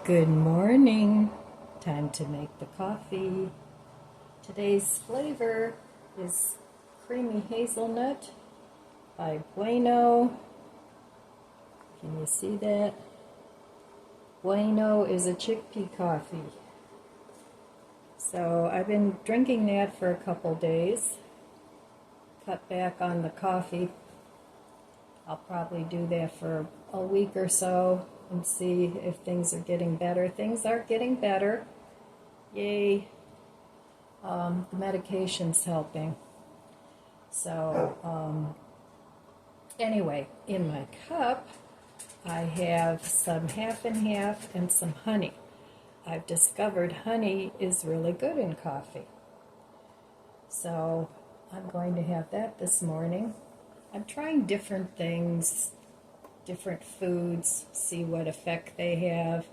Good morning. Time to make the coffee. Today's flavor is creamy hazelnut by Bueno. Can you see that? Bueno is a chickpea coffee. So I've been drinking that for a couple days. Cut back on the coffee. I'll probably do that for a week or so and see if things are getting better. Things are getting better. Yay. The medication's helping. So, anyway, in my cup, I have some half and half and some honey. I've discovered honey is really good in coffee. So, I'm going to have that this morning. I'm trying different things, different foods, see what effect they have.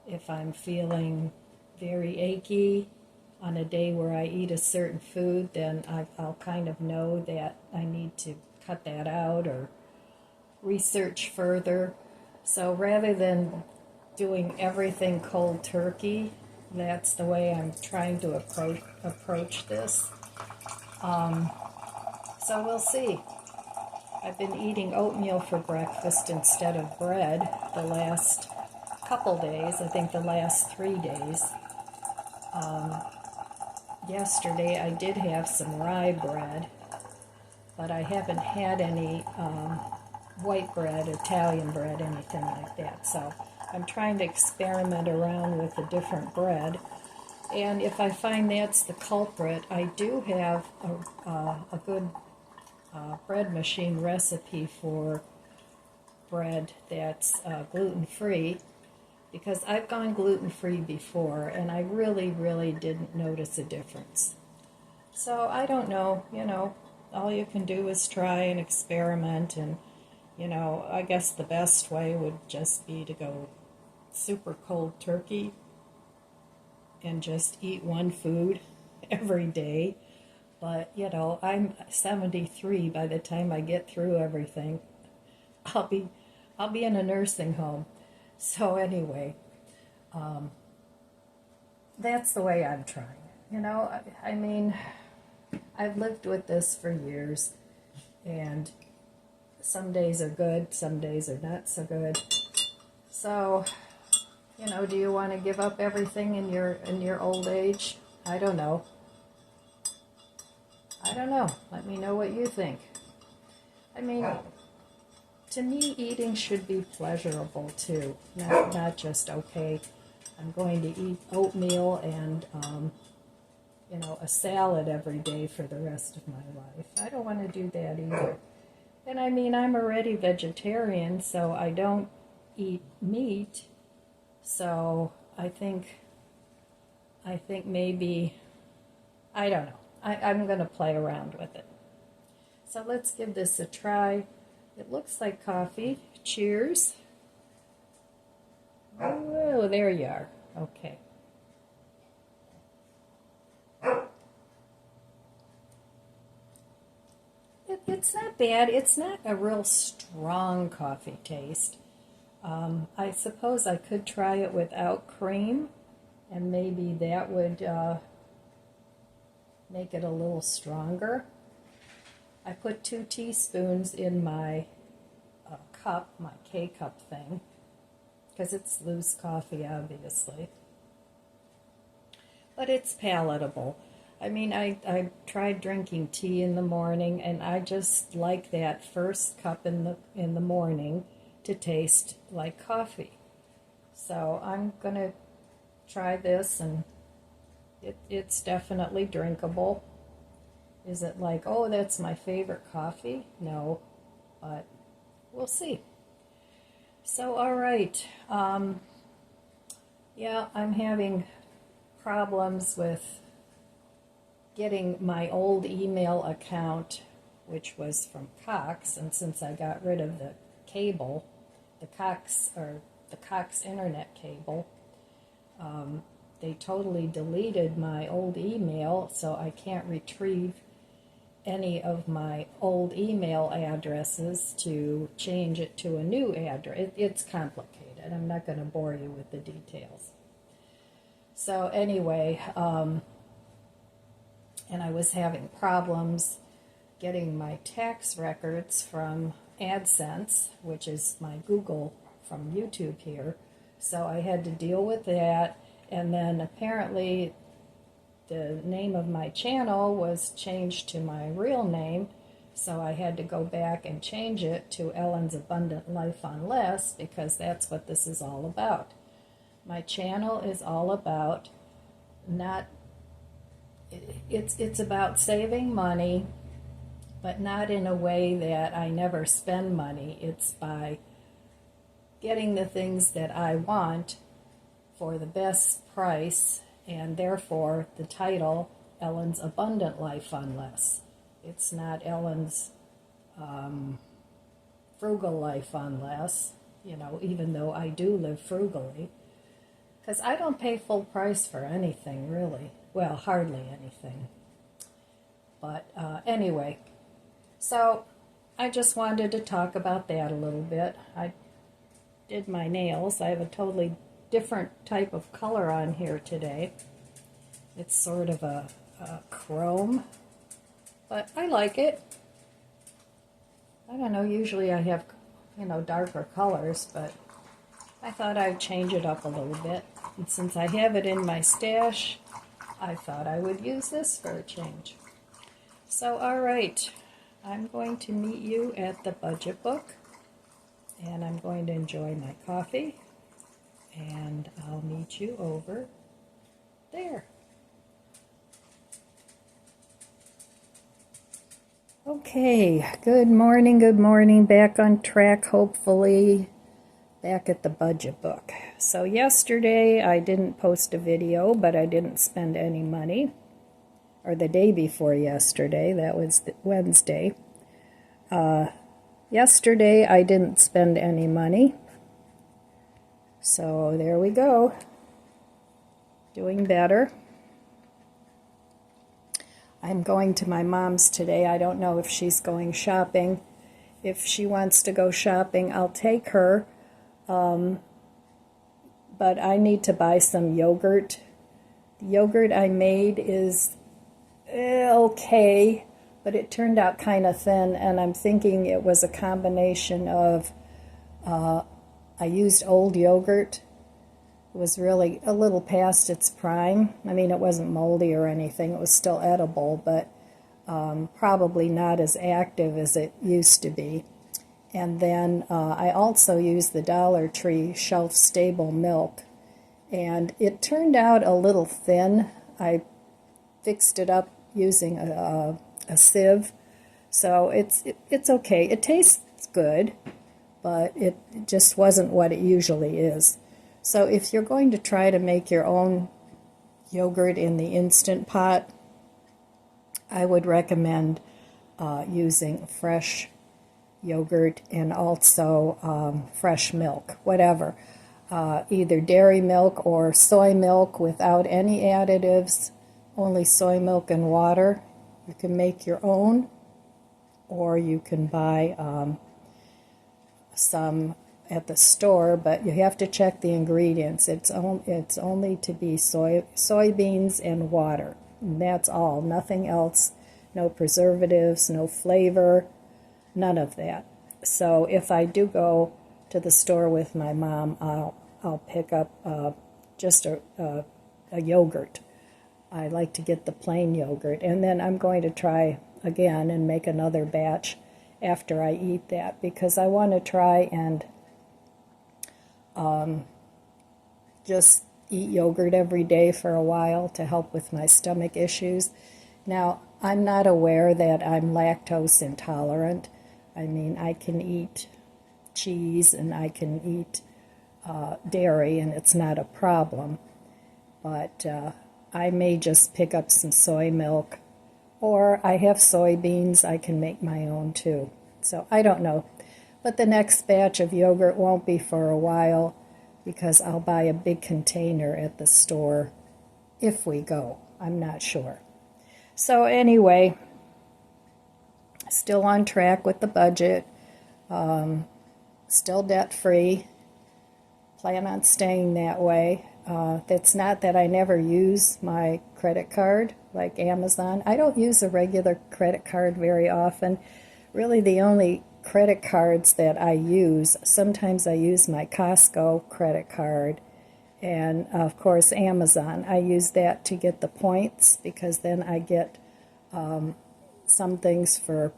If I'm feeling very achy on a day where I eat a certain food, then I'll kind of know that I need to cut that out or research further. So rather than doing everything cold turkey, that's the way I'm trying to approach this. So we'll see. I've been eating oatmeal for breakfast instead of bread the last couple days, I think the last 3 days. Yesterday I did have some rye bread, but I haven't had any white bread, Italian bread, anything like that. So I'm trying to experiment around with a different bread. And if I find that's the culprit, I do have a good bread machine recipe for bread that's gluten-free, because I've gone gluten-free before and I really didn't notice a difference. So I don't know, all you can do is try and experiment, and I guess the best way would just be to go super cold turkey and just eat one food every day. But, I'm 73 by the time I get through everything. I'll be in a nursing home. So anyway, that's the way I'm trying. I mean, I've lived with this for years, and some days are good, some days are not so good. So, do you want to give up everything in your old age? I don't know. Let me know what you think. I mean, to me, eating should be pleasurable too, not just, okay, I'm going to eat oatmeal and, a salad every day for the rest of my life. I don't want to do that either. And I mean, I'm already vegetarian, so I don't eat meat. So I think maybe, I don't know. I'm going to play around with it. So let's give this a try. It looks like coffee. Cheers. Oh, there you are. Okay. It's not bad. It's not a real strong coffee taste. I suppose I could try it without cream, and maybe that would make it a little stronger. I put 2 teaspoons in my cup, my K-cup thing, because it's loose coffee, obviously. But it's palatable. I mean, I tried drinking tea in the morning, and I just like that first cup in the morning to taste like coffee. So I'm going to try this, and it's definitely drinkable. Is it like, oh, that's my favorite coffee? No, but we'll see. So, all right. Yeah, I'm having problems with getting my old email account, which was from Cox, and since I got rid of the cable, the Cox internet cable, they totally deleted my old email, so I can't retrieve any of my old email addresses to change it to a new address. It's complicated. and I'm not going to bore you with the details. So anyway, and I was having problems getting my tax records from AdSense, which is my Google from YouTube here. So I had to deal with that, and then apparently the name of my channel was changed to my real name, so I had to go back and change it to Ellen's Abundant Life on Less, because that's what this is all about. My channel is all about it's about saving money, but not in a way that I never spend money. It's by getting the things that I want for the best price, and therefore the title, Ellen's Abundant Life on Less. It's not Ellen's Frugal Life on Less, even though I do live frugally, because I don't pay full price for anything, really. Well, hardly anything. But anyway, so I just wanted to talk about that a little bit. I did my nails. I have a totally different type of color on here today. It's sort of a chrome, but I like it. I don't know, usually I have, darker colors, but I thought I'd change it up a little bit. And since I have it in my stash, I thought I would use this for a change. So, all right, I'm going to meet you at the budget book, and I'm going to enjoy my coffee, and I'll meet you over there. Okay, good morning, back on track, hopefully, back at the budget book. So yesterday I didn't post a video, but I didn't spend any money, or the day before yesterday, that was Wednesday. Yesterday I didn't spend any money, so there we go, doing better. I'm going to my mom's today. I don't know if she's going shopping. If she wants to go shopping, I'll take her. But I need to buy some yogurt. The yogurt I made is okay, but it turned out kind of thin, and I'm thinking it was a combination of, I used old yogurt. It was really a little past its prime. I mean, it wasn't moldy or anything. It was still edible, but probably not as active as it used to be. And then I also used the Dollar Tree shelf-stable milk, and it turned out a little thin. I fixed it up using a sieve, so it's okay. It tastes good, but it just wasn't what it usually is. So if you're going to try to make your own yogurt in the Instant Pot, I would recommend using fresh yogurt and also fresh milk, whatever. Either dairy milk or soy milk without any additives, only soy milk and water. You can make your own, or you can buy some at the store, but you have to check the ingredients. It's only to be soybeans and water. And that's all. Nothing else. No preservatives, no flavor, none of that. So if I do go to the store with my mom, I'll pick up just a yogurt. I like to get the plain yogurt, and then I'm going to try again and make another batch after I eat that, because I want to try and just eat yogurt every day for a while to help with my stomach issues. Now, I'm not aware that I'm lactose intolerant. I mean, I can eat cheese and I can eat dairy, and it's not a problem. But I may just pick up some soy milk, or I have soybeans. I can make my own too. So I don't know. But the next batch of yogurt won't be for a while, because I'll buy a big container at the store if we go. I'm not sure. So anyway, still on track with the budget, still debt-free, plan on staying that way. It's not that I never use my credit card like Amazon. I don't use a regular credit card very often. Really, the only credit cards that I use, sometimes I use my Costco credit card, and of course Amazon. I use that to get the points, because then I get some things for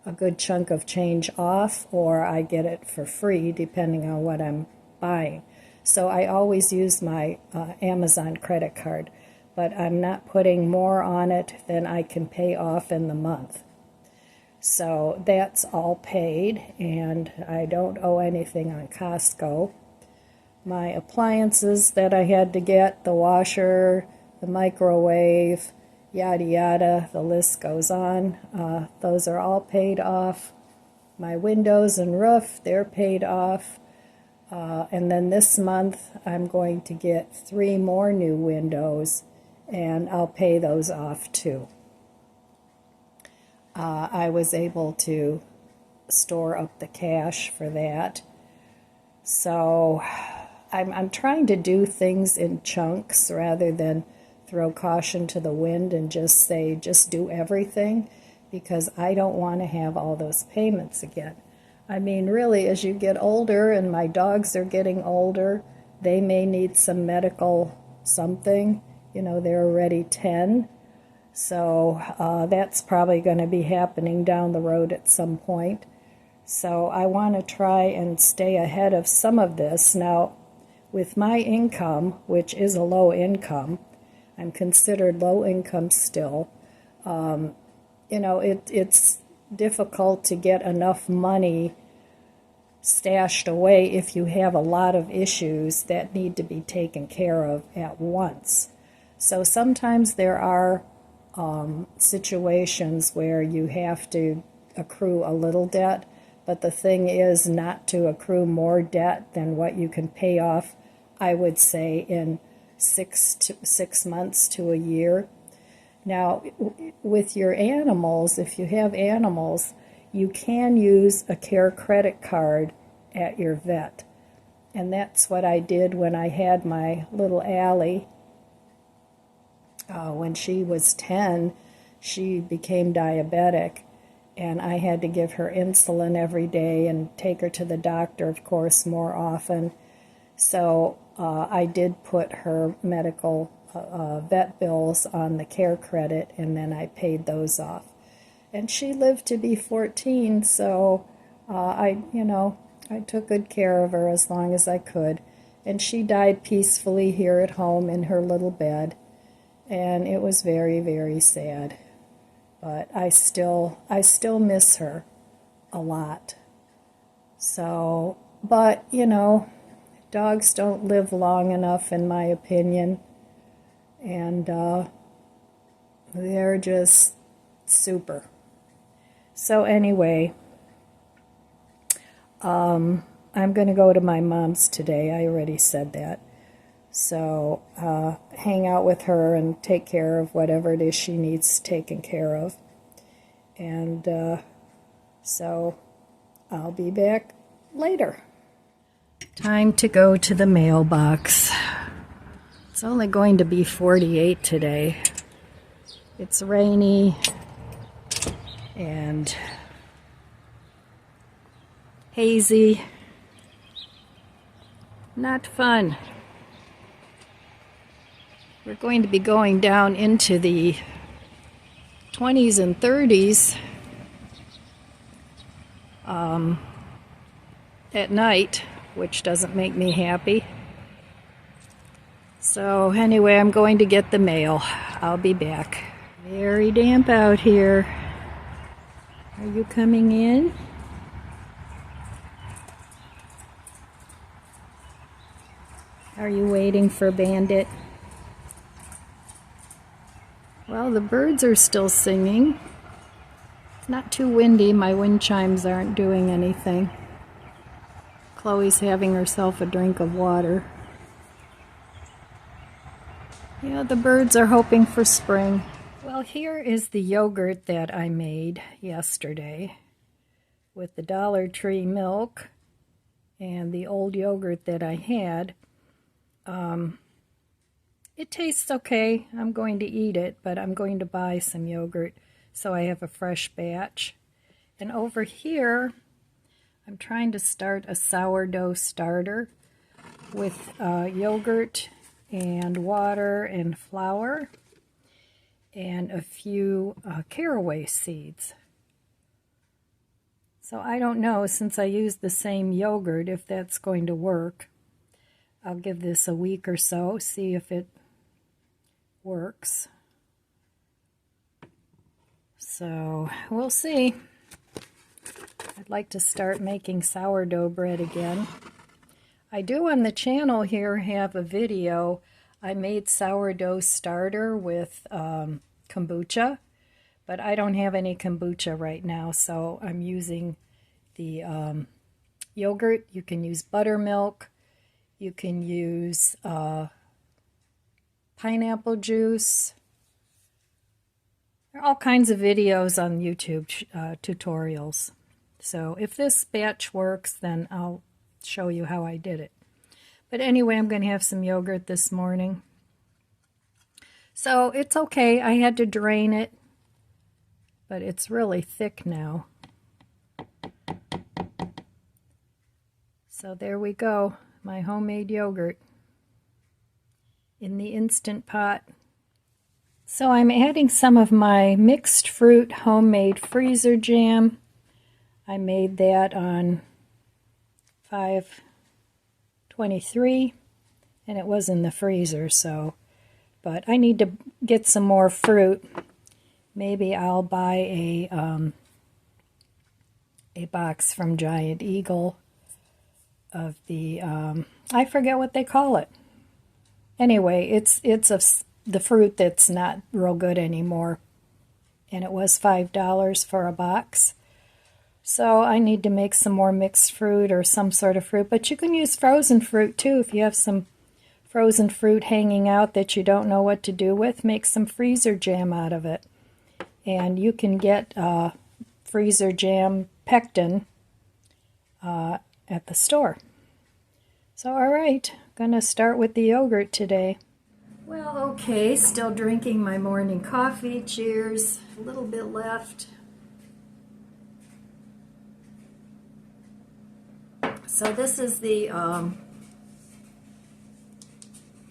a good chunk of change off, or I get it for free depending on what I'm buying. So I always use my Amazon credit card, but I'm not putting more on it than I can pay off in the month. So that's all paid, and I don't owe anything on Costco. My appliances that I had to get, the washer, the microwave, yada yada, the list goes on. Those are all paid off. My windows and roof, they're paid off. And then this month I'm going to get 3 more new windows, and I'll pay those off too. I was able to store up the cash for that. So I'm trying to do things in chunks rather than throw caution to the wind and just say, just do everything, because I don't want to have all those payments again. I mean, really, as you get older, and my dogs are getting older, they may need some medical something. You know, they're already 10. So that's probably going to be happening down the road at some point. So I want to try and stay ahead of some of this. Now, with my income, which is a low income, I'm considered low income still, you know, it's difficult to get enough money stashed away if you have a lot of issues that need to be taken care of at once. So sometimes there are situations where you have to accrue a little debt, but the thing is not to accrue more debt than what you can pay off, I would say, in 6 months to a year. Now, with your animals, if you have animals, you can use a Care credit card at your vet. And that's what I did when I had my little Allie. When she was 10, she became diabetic, and I had to give her insulin every day and take her to the doctor, of course, more often. So I did put her medical vet bills on the Care credit, and then I paid those off. And she lived to be 14, so I took good care of her as long as I could. And she died peacefully here at home in her little bed. And it was very, very sad. But I still miss her a lot. So, but, you know, dogs don't live long enough, in my opinion. And they're just super. So anyway, I'm going to go to my mom's today. I already said that. So hang out with her and take care of whatever it is she needs taken care of. And so I'll be back later. Time to go to the mailbox. It's only going to be 48 today. It's rainy and hazy. Not fun. We're going to be going down into the 20s and 30s at night, which doesn't make me happy. So anyway, I'm going to get the mail. I'll be back. Very damp out here. Are you coming in? Are you waiting for Bandit? Well, the birds are still singing. It's not too windy. My wind chimes aren't doing anything. Chloe's having herself a drink of water. Yeah, the birds are hoping for spring. Well, here is the yogurt that I made yesterday with the Dollar Tree milk And the old yogurt that I had, it tastes okay. I'm going to eat it, but I'm going to buy some yogurt so I have a fresh batch. And over here, I'm trying to start a sourdough starter with yogurt and water and flour and a few caraway seeds. So I don't know, since I used the same yogurt, if that's going to work. I'll give this a week or so, see if it works. So we'll see. I'd like to start making sourdough bread again. I do on the channel here have a video. I made sourdough starter with kombucha, but I don't have any kombucha right now, so I'm using the yogurt. You can use buttermilk. You can use pineapple juice. There are all kinds of videos on YouTube tutorials. So if this batch works, then I'll show you how I did it. But anyway, I'm going to have some yogurt this morning. So it's okay. I had to drain it, but it's really thick now. So there we go, my homemade yogurt in the Instant Pot. So I'm adding some of my mixed fruit homemade freezer jam. I made that on 5/23, and it was in the freezer, so, but I need to get some more fruit. Maybe I'll buy a box from Giant Eagle of the, I forget what they call it. Anyway, it's the fruit that's not real good anymore, and it was $5 for a box. So I need to make some more mixed fruit or some sort of fruit, but you can use frozen fruit too. If you have some frozen fruit hanging out that you don't know what to do with, make some freezer jam out of it. And you can get freezer jam pectin at the store. So all right, gonna start with the yogurt today. Well, okay, still drinking my morning coffee. Cheers. A little bit left. So this is the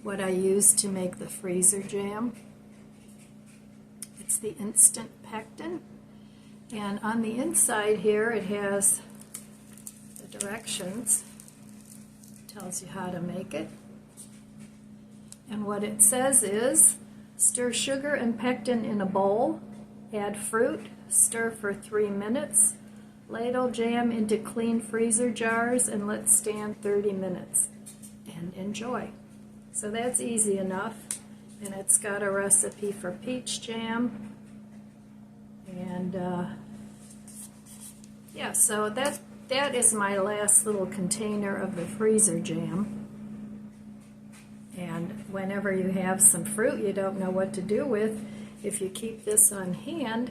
what I use to make the freezer jam. It's the Instant Pectin, and on the inside here it has the directions. It tells you how to make it, and what it says is stir sugar and pectin in a bowl, add fruit, stir for 3 minutes. Ladle jam into clean freezer jars and let stand 30 minutes and enjoy. So that's easy enough, and it's got a recipe for peach jam, and yeah, so that is my last little container of the freezer jam. And whenever you have some fruit you don't know what to do with, if you keep this on hand,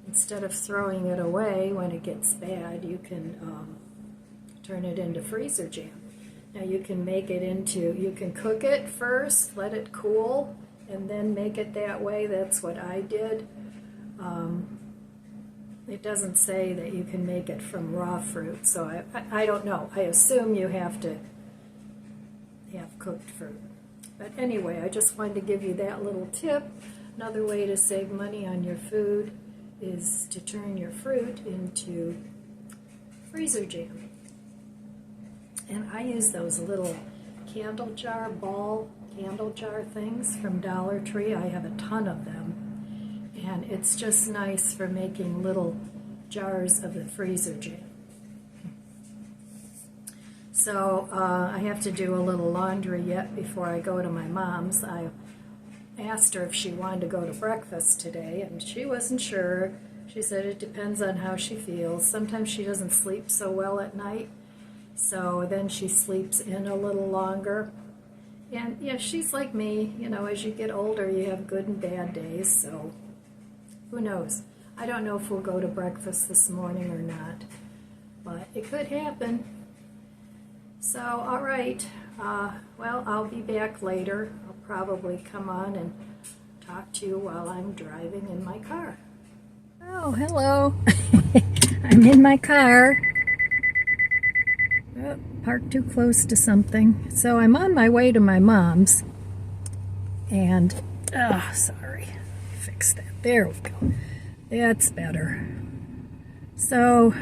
instead of throwing it away when it gets bad, you can turn it into freezer jam. Now you can make it into, you can cook it first, let it cool, and then make it that way. That's what I did. It doesn't say that you can make it from raw fruit, so I don't know. I assume you have to have cooked fruit. But anyway, I just wanted to give you that little tip. Another way to save money on your food is to turn your fruit into freezer jam. And I use those little candle jar, ball candle jar things from Dollar Tree. I have a ton of them. And it's just nice for making little jars of the freezer jam. So I have to do a little laundry yet before I go to my mom's. I asked her if she wanted to go to breakfast today, and she wasn't sure. She said it depends on how she feels. Sometimes she doesn't sleep so well at night, so then she sleeps in a little longer. And yeah, she's like me. You know, as you get older, you have good and bad days, so who knows? I don't know if we'll go to breakfast this morning or not, but it could happen. So, all right, well, I'll be back later. I'll probably come on and talk to you while I'm driving in my car. Oh, hello. I'm in my car. Oh, parked too close to something. So I'm on my way to my mom's. And, oh, sorry. Fix that. There we go. That's better. So,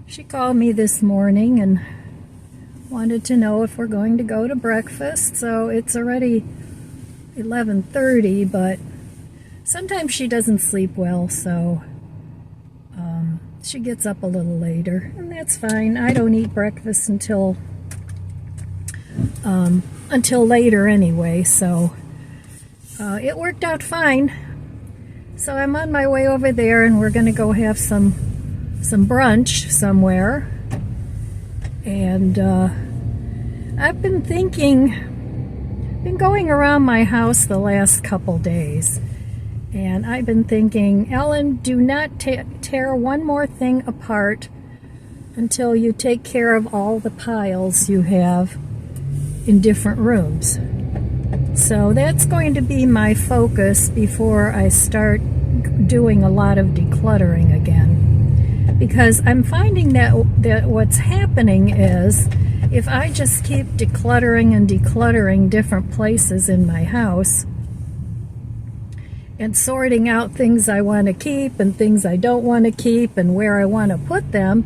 she called me this morning and wanted to know if we're going to go to breakfast. So it's already 11:30, but sometimes she doesn't sleep well, so she gets up a little later, and that's fine. I don't eat breakfast until later anyway, so it worked out fine. So I'm on my way over there, and we're going to go have some brunch somewhere. And I've been going around my house the last couple days, and I've been thinking, Ellen, do not tear one more thing apart until you take care of all the piles you have in different rooms. So that's going to be my focus before I start doing a lot of decluttering again. Because I'm finding that what's happening is, if I just keep decluttering and decluttering different places in my house and sorting out things I want to keep and things I don't want to keep and where I want to put them,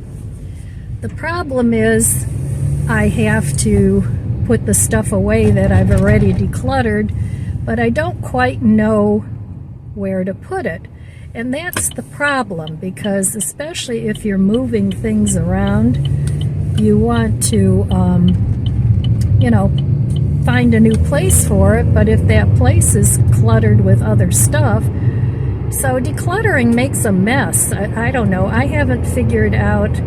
the problem is I have to put the stuff away that I've already decluttered, but I don't quite know where to put it. And that's the problem, because especially if you're moving things around, you want to, find a new place for it, but if that place is cluttered with other stuff, so decluttering makes a mess. I don't know. I haven't figured out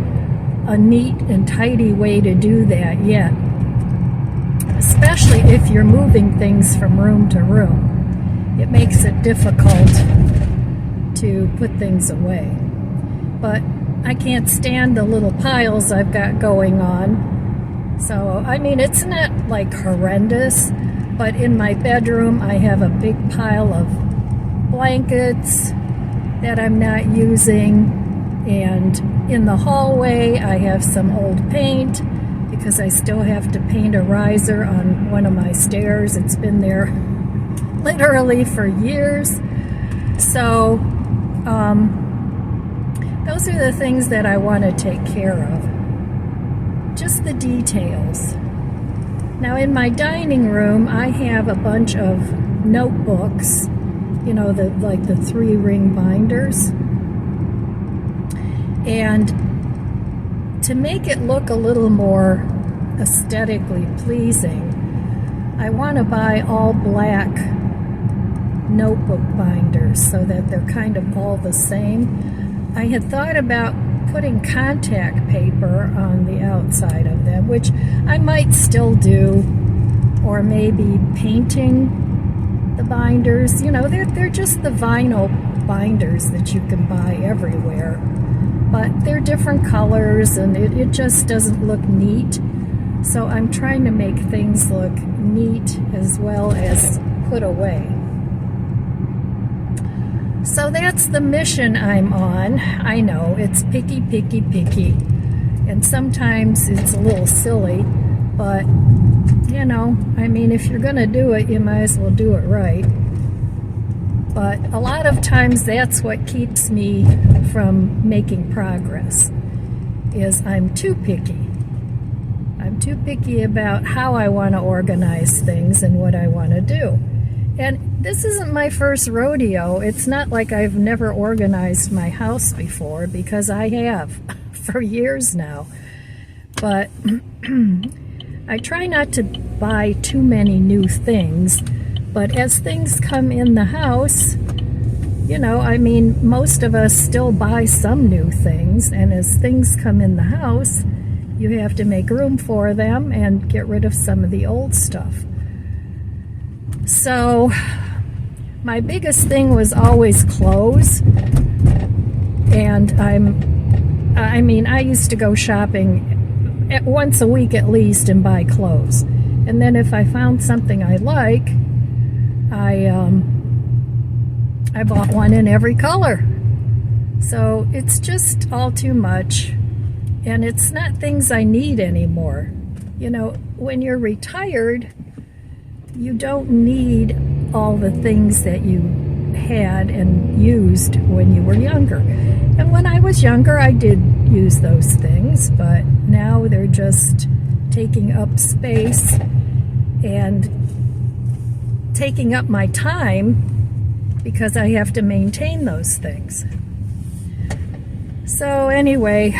a neat and tidy way to do that yet, especially if you're moving things from room to room. It makes it difficult to put things away. But I can't stand the little piles I've got going on. So, I mean, it's not like horrendous, but in my bedroom I have a big pile of blankets that I'm not using, and in the hallway I have some old paint because I still have to paint a riser on one of my stairs. It's been there literally for years. So, those are the things that I want to take care of. Just the details. Now in my dining room, I have a bunch of notebooks, like the 3-ring binders. And to make it look a little more aesthetically pleasing, I want to buy all black notebook binders so that they're kind of all the same. I had thought about putting contact paper on the outside of them, which I might still do, or maybe painting the binders. They're just the vinyl binders that you can buy everywhere, but they're different colors and it just doesn't look neat. So I'm trying to make things look neat as well as put away. So that's the mission I'm on. I know, it's picky, picky, picky. And sometimes it's a little silly, but, if you're going to do it, you might as well do it right. But a lot of times that's what keeps me from making progress, is I'm too picky. I'm too picky about how I want to organize things and what I want to do. And this isn't my first rodeo. It's not like I've never organized my house before, because I have for years now. But I try not to buy too many new things. But as things come in the house, most of us still buy some new things. And as things come in the house, you have to make room for them and get rid of some of the old stuff. So my biggest thing was always clothes, and I used to go shopping once a week at least and buy clothes. And then if I found something I like, I bought one in every color. So it's just all too much, and it's not things I need anymore. You know, when you're retired, you don't need all the things that you had and used when you were younger. And when I was younger, I did use those things, but now they're just taking up space and taking up my time because I have to maintain those things. So anyway,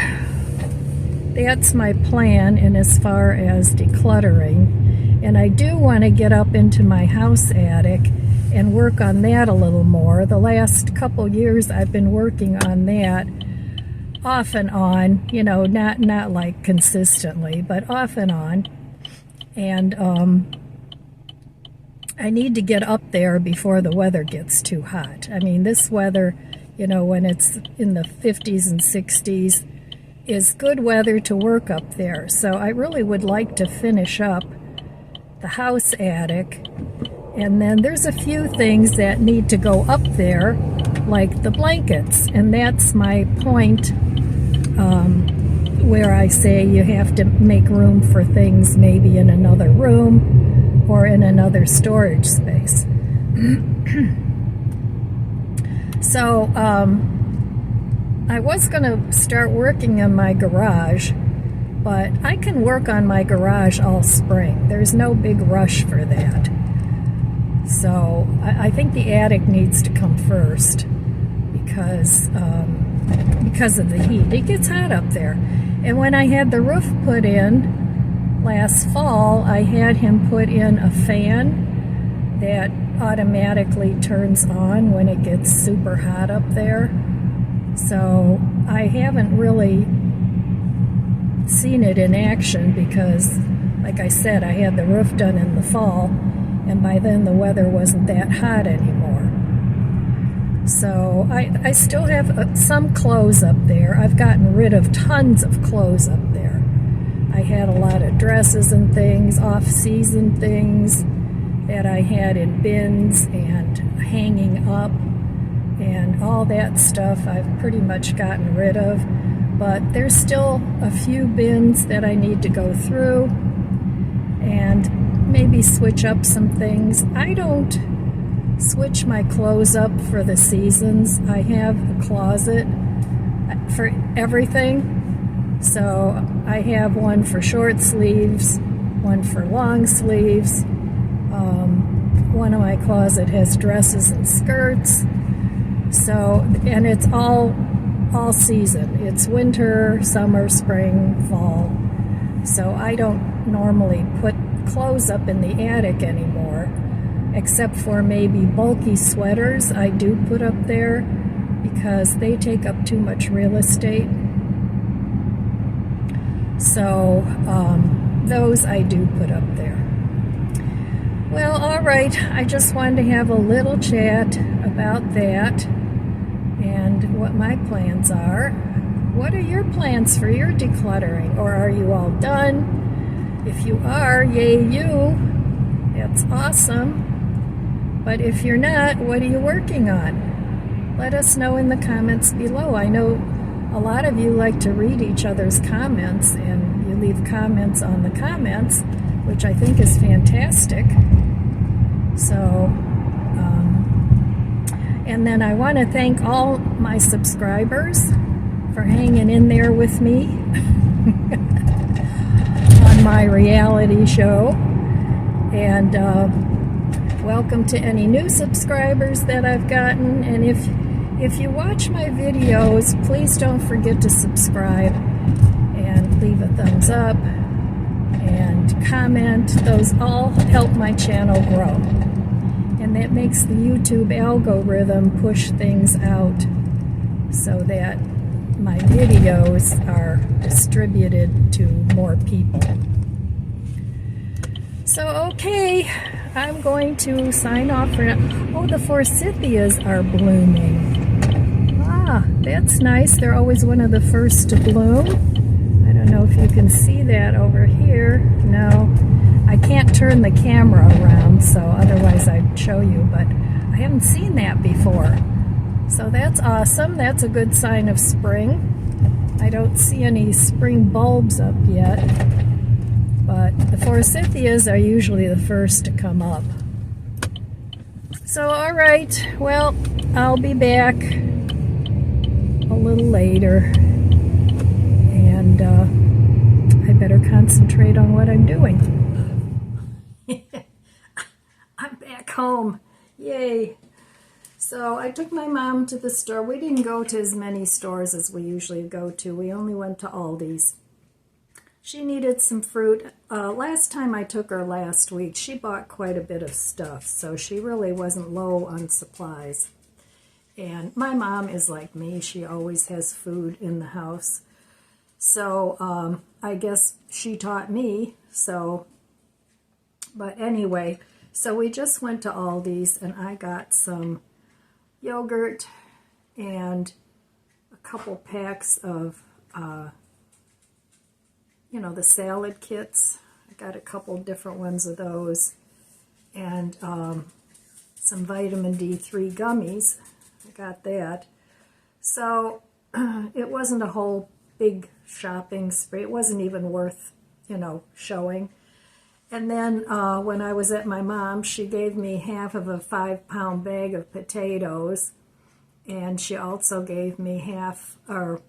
that's my plan in as far as decluttering. And I do want to get up into my house attic and work on that a little more. The last couple years I've been working on that off and on, you know, not like consistently, but off and on. And I need to get up there before the weather gets too hot. I mean, this weather, you know, when it's in the 50s and 60s, is good weather to work up there. So I really would like to finish up the house attic. And then there's a few things that need to go up there, like the blankets. And that's my point, where I say you have to make room for things maybe in another room or in another storage space. So I was going to start working on my garage, but I can work on my garage all spring. There's no big rush for that. So I think the attic needs to come first because of the heat. It gets hot up there. And when I had the roof put in last fall, I had him put in a fan that automatically turns on when it gets super hot up there. So I haven't really seen it in action because, like I said, I had the roof done in the fall, and by then the weather wasn't that hot anymore. So I still have some clothes up there. I've gotten rid of tons of clothes up there. I had a lot of dresses and things, off-season things that I had in bins and hanging up, and all that stuff I've pretty much gotten rid of. But there's still a few bins that I need to go through and maybe switch up some things. I don't switch my clothes up for the seasons. I have a closet for everything. So I have one for short sleeves, one for long sleeves. One of my closet has dresses and skirts. So, and it's all season. It's winter, summer, spring, fall. So I don't normally put clothes up in the attic anymore, except for maybe bulky sweaters I do put up there because they take up too much real estate. So those I do put up there. Well, all right, I just wanted to have a little chat about that and what my plans are. What are your plans for your decluttering? Or are you all done? If you are, yay you. That's awesome. But if you're not, what are you working on? Let us know in the comments below. I know a lot of you like to read each other's comments, and you leave comments on the comments, which I think is fantastic. So, and then I want to thank all my subscribers for hanging in there with me on my reality show. And welcome to any new subscribers that I've gotten. And if you watch my videos, please don't forget to subscribe and leave a thumbs up and comment. Those all help my channel grow. And that makes the YouTube algorithm push things out so that my videos are distributed to more people. So, okay, I'm going to sign off for now. Oh, the forsythias are blooming. Ah, that's nice. They're always one of the first to bloom. I don't don't know if you can see that over here. No, I can't turn the camera around, so otherwise I'd show you, but I haven't seen that before. So that's awesome. That's a good sign of spring. I don't see any spring bulbs up yet, but the forsythias are usually the first to come up. So, all right, well, I'll be back a little later, and I better concentrate on what I'm doing. I'm back home. Yay. So I took my mom to the store. We didn't go to as many stores as we usually go to. We only went to Aldi's. She needed some fruit. Last time I took her last week, she bought quite a bit of stuff, so she really wasn't low on supplies. And my mom is like me. She always has food in the house. So I guess she taught me. So, but anyway, so we just went to Aldi's and I got some yogurt and a couple packs of, the salad kits. I got a couple different ones of those, and some vitamin D3 gummies. I got that. So it wasn't a whole big shopping spree. It wasn't even worth, showing. And then when I was at my mom's, she gave me half of a 5-pound bag of potatoes, and she also gave me half or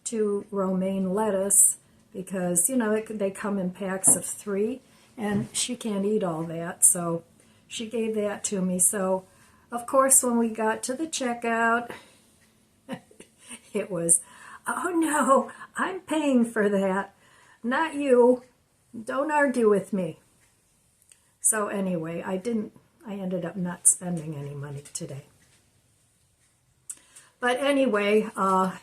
2 romaine lettuce because, they come in packs of 3, and she can't eat all that, so she gave that to me. So, of course, when we got to the checkout, it was, oh no, I'm paying for that, not you. Don't argue with me. So anyway, I ended up not spending any money today. But anyway,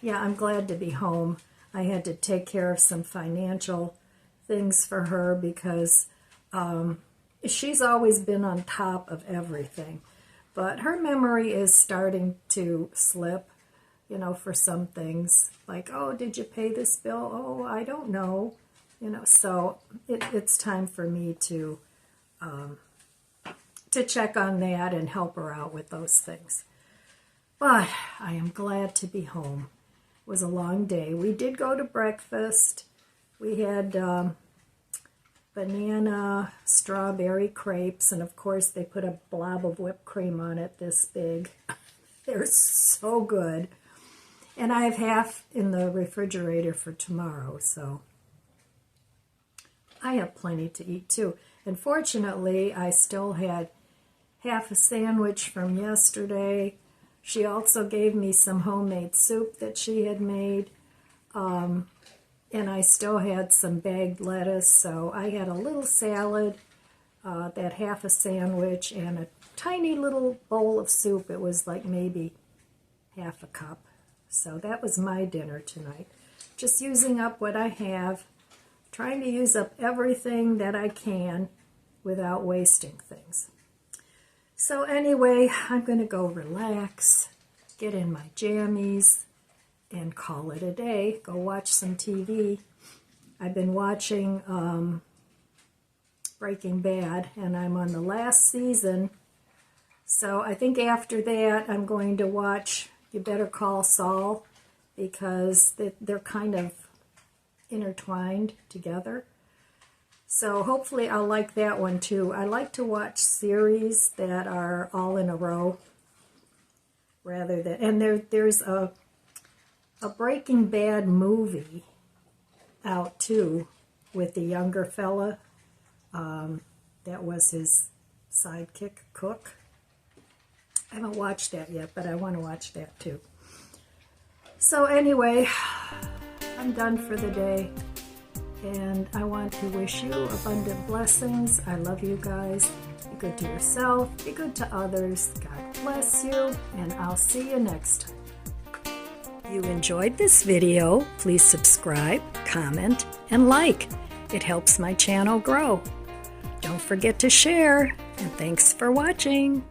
yeah, I'm glad to be home. I had to take care of some financial things for her because she's always been on top of everything. But her memory is starting to slip, for some things. Like, oh, did you pay this bill? Oh, I don't know. So it's time for me to check on that and help her out with those things. But I am glad to be home. It was a long day. We did go to breakfast. We had banana strawberry crepes, and of course they put a blob of whipped cream on it this big. They're so good. And I have half in the refrigerator for tomorrow, so I have plenty to eat too. And fortunately, I still had half a sandwich from yesterday. She also gave me some homemade soup that she had made. And I still had some bagged lettuce. So I had a little salad, that half a sandwich, and a tiny little bowl of soup. It was like maybe half a cup. So that was my dinner tonight. Just using up what I have. Trying to use up everything that I can without wasting things. So anyway, I'm going to go relax, get in my jammies, and call it a day. Go watch some TV. I've been watching Breaking Bad, and I'm on the last season. So I think after that, I'm going to watch You Better Call Saul, because they're kind of intertwined together. So hopefully I'll like that one too. I like to watch series that are all in a row rather than, and there's a Breaking Bad movie out too with the younger fella that was his sidekick Cook. I haven't watched that yet, but I want to watch that too. So anyway, I'm done for the day, and I want to wish you abundant blessings. I love you guys. Be good to yourself. Be good to others. God bless you, and I'll see you next time. If you enjoyed this video, please subscribe, comment, and like. It helps my channel grow. Don't forget to share, and thanks for watching.